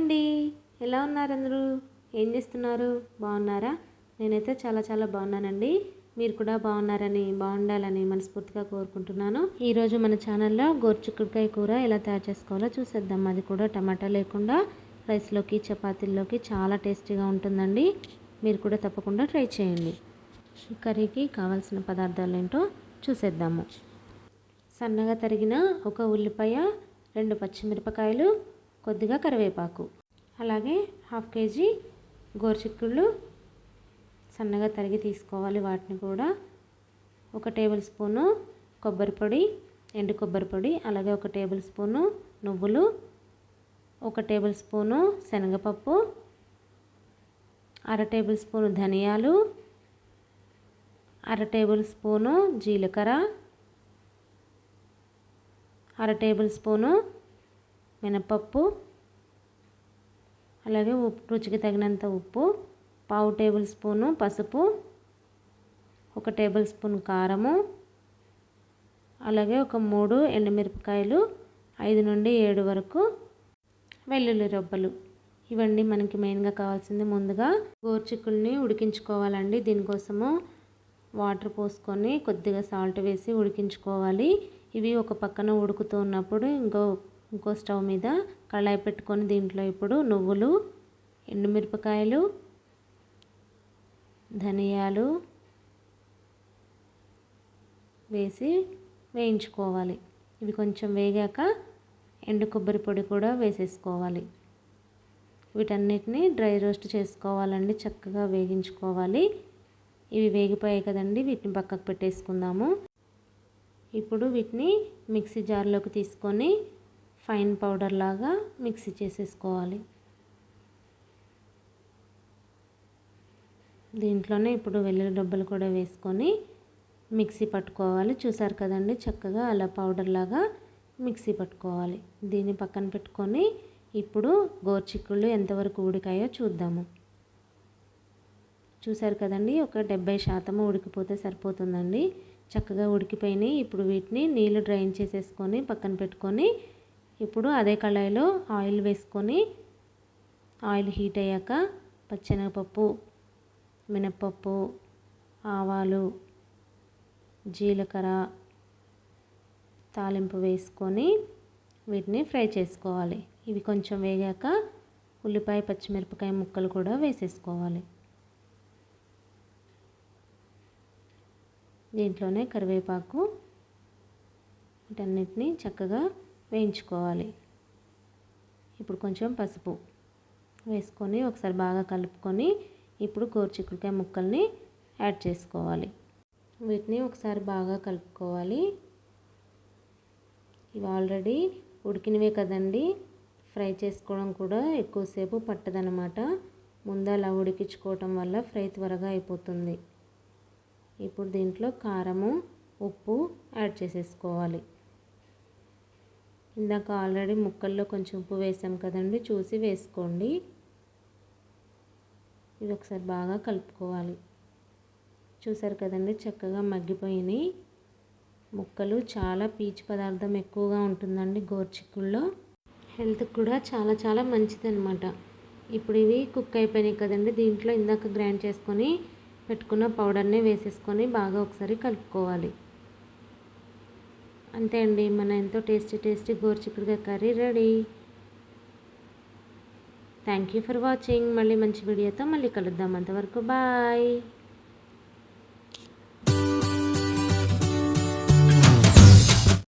అండి, ఎలా ఉన్నారు అందరూ? ఏం చేస్తున్నారు? బాగున్నారా? నేనైతే చాలా బాగున్నానండి. మీరు కూడా బాగుండాలని మనస్ఫూర్తిగా కోరుకుంటున్నాను. ఈరోజు మన ఛానల్లో చిక్కుడుకాయ కూర ఎలా తయారు చేసుకోవాలో చూసేద్దాం. అది కూడా టమాటా లేకుండా రైస్లోకి చపాతీల్లోకి చాలా టేస్టీగా ఉంటుందండి. మీరు కూడా తప్పకుండా ట్రై చేయండి. ఈ కర్రీకి కావాల్సిన పదార్థాలు ఏంటో చూసేద్దాము. సన్నగా తరిగిన ఒక ఉల్లిపాయ, 2 పచ్చిమిరపకాయలు, కొద్దిగా కరివేపాకు, అలాగే 1/2 కేజీ గోరుచిక్కుళ్ళు సన్నగా తరిగి తీసుకోవాలి. వాటిని కూడా 1 టేబుల్ స్పూను కొబ్బరి పొడి, ఎండు కొబ్బరి పొడి, అలాగే 1 టేబుల్ స్పూను నువ్వులు, 1 టేబుల్ స్పూను శనగపప్పు, 1/2 టేబుల్ స్పూను ధనియాలు, 1/2 టేబుల్ స్పూను జీలకర్ర, 1/2 టేబుల్ స్పూను మినపప్పు, అలాగే రుచికి తగినంత ఉప్పు, 1/2 టేబుల్ స్పూను పసుపు, 1 టేబుల్ స్పూన్ కారము, అలాగే 3 ఎండుమిరపకాయలు, 5 నుండి 7 వరకు వెల్లుల్లి రబ్బలు. ఇవన్నీ మనకి మెయిన్గా కావాల్సింది. ముందుగా గోరుచిక్కుల్ని ఉడికించుకోవాలండి. దీనికోసము వాటర్ పోసుకొని కొద్దిగా సాల్ట్ వేసి ఉడికించుకోవాలి. ఇవి ఒక పక్కన ఉడుకుతూ ఉన్నప్పుడు ఇంకో స్టవ్ మీద కళాయి పెట్టుకొని దీంట్లో ఇప్పుడు నువ్వులు, ఎండుమిరపకాయలు, ధనియాలు వేసి వేయించుకోవాలి. ఇవి కొంచెం వేగాక ఎండు కొబ్బరి పొడి కూడా వేసేసుకోవాలి. వీటన్నిటిని డ్రై రోస్ట్ చేసుకోవాలండి. చక్కగా వేగించుకోవాలి. ఇవి వేగిపోయాయి కదండి, వీటిని పక్కకు పెట్టేసుకుందాము. ఇప్పుడు వీటిని మిక్సీ జార్లోకి తీసుకొని ఫైన్ పౌడర్ లాగా మిక్సీ చేసేసుకోవాలి. దీంట్లోనే ఇప్పుడు వెల్లుల్లి డబ్బలు కూడా వేసుకొని మిక్సీ పట్టుకోవాలి. చూసారు కదండి, చక్కగా అలా పౌడర్ లాగా మిక్సీ పట్టుకోవాలి. దీన్ని పక్కన పెట్టుకొని ఇప్పుడు గోరుచిక్కుళ్ళు ఎంతవరకు ఉడికాయో చూద్దాము. చూసారు కదండి, ఒక 70% ఉడికిపోతే సరిపోతుందండి. చక్కగా ఉడికిపోయినాయి. ఇప్పుడు వీటిని నీళ్ళు డ్రైన్ చేసేసుకొని పక్కన పెట్టుకొని ఇప్పుడు అదే కళాయిలో ఆయిల్ వేసుకొని ఆయిల్ హీట్ అయ్యాక పచ్చెనగపప్పు, మినప్పప్పు, ఆవాలు, జీలకర్ర తాలింపు వేసుకొని వీటిని ఫ్రై చేసుకోవాలి. ఇవి కొంచెం వేగాక ఉల్లిపాయ, పచ్చిమిరపకాయ ముక్కలు కూడా వేసేసుకోవాలి. దీంట్లోనే కరివేపాకు, వీటన్నిటిని చక్కగా వేయించుకోవాలి. ఇప్పుడు కొంచెం పసుపు వేసుకొని ఒకసారి బాగా కలుపుకొని ఇప్పుడు గోరుచిక్కుడుకాయ ముక్కల్ని యాడ్ చేసుకోవాలి. వీటిని ఒకసారి బాగా కలుపుకోవాలి. ఇవి ఆల్రెడీ ఉడికినవే కదండి, ఫ్రై చేసుకోవడం కూడా ఎక్కువసేపు పట్టదనమాట. ముందు అలా ఉడికించుకోవటం వల్ల ఫ్రై త్వరగా అయిపోతుంది. ఇప్పుడు దీంట్లో కారము, ఉప్పు యాడ్ చేసేసుకోవాలి. ఇందాక ఆల్రెడీ ముక్కల్లో కొంచెం ఉప్పు వేసాం కదండి, చూసి వేసుకోండి. ఇది ఒకసారి బాగా కలుపుకోవాలి. చూసారు కదండి, చక్కగా మగ్గిపోయినాయి ముక్కలు. చాలా పీచు పదార్థం ఎక్కువగా ఉంటుందండి గోరుచిక్కుల్లో. హెల్త్కి కూడా చాలా మంచిదన్నమాట. ఇప్పుడు ఇవి కుక్ అయిపోయినాయి కదండి, దీంట్లో ఇందాక గ్రైండ్ చేసుకొని పెట్టుకున్న పౌడర్ని వేసేసుకొని బాగా ఒకసారి కలుపుకోవాలి. అంతే అండి, మన ఎంతో టేస్టీ గోరుచిక్కుడుకాయ curry ready. Thank you for watching. మళ్ళీ మంచి వీడియోతో మళ్ళీ కలుద్దాం. అంతవరకు బాయ్.